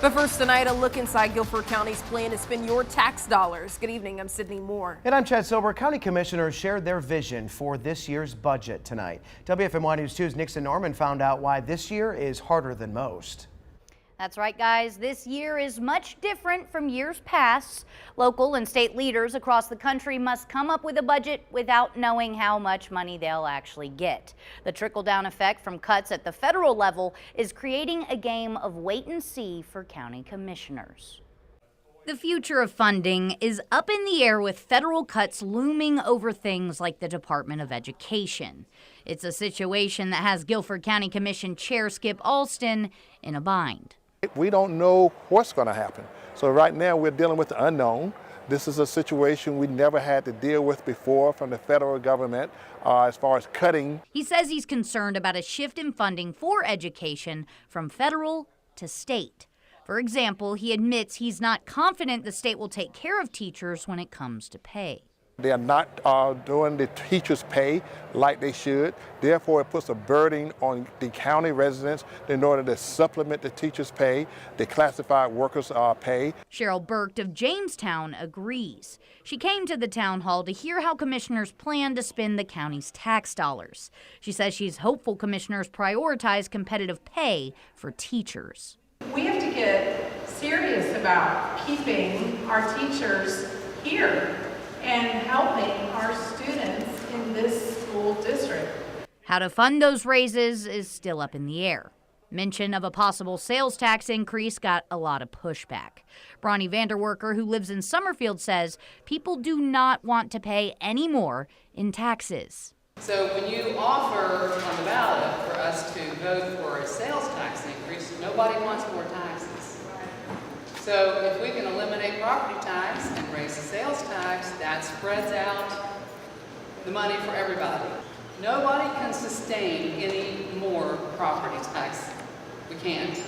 But first tonight, a look inside Guilford County's plan to spend your tax dollars. Good evening, I'm Sydney Moore. And I'm Chad Silber. County commissioners shared their vision for this year's budget tonight. WFMY News 2's Nixon Norman found out why this year is harder than most. That's right, guys. This year is much different from years past. Local and state leaders across the country must come up with a budget without knowing how much money they'll actually get. The trickle-down effect from cuts at the federal level is creating a game of wait and see for county commissioners. The future of funding is up in the air with federal cuts looming over things like the Department of Education. It's a situation that has Guilford County Commission Chair Skip Alston in a bind. We don't know what's going to happen. So right now we're dealing with the unknown. This is a situation we never had to deal with before from the federal government as far as cutting. He says he's concerned about a shift in funding for education from federal to state. For example, he admits he's not confident the state will take care of teachers when it comes to pay. They are not doing the teachers' pay like they should. Therefore, it puts a burden on the county residents in order to supplement the teachers' pay, the classified workers' pay. Cheryl Burke of Jamestown agrees. She came to the town hall to hear how commissioners plan to spend the county's tax dollars. She says she's hopeful commissioners prioritize competitive pay for teachers. We have to get serious about keeping our teachers here and helping our students in this school district. How to fund those raises is still up in the air. Mention of a possible sales tax increase got a lot of pushback. Bronnie Vanderwerker, who lives in Summerfield, says people do not want to pay any more in taxes. So when you offer on the ballot for us to vote for a sales tax increase, nobody wants more taxes. So if we can eliminate property tax and raise the sales tax, that spreads out the money for everybody. Nobody can sustain any more property tax. We can't.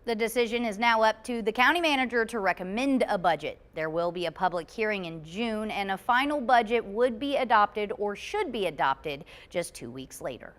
The decision is now up to the county manager to recommend a budget. There will be a public hearing in June, and a final budget would be adopted or should be adopted just 2 weeks later.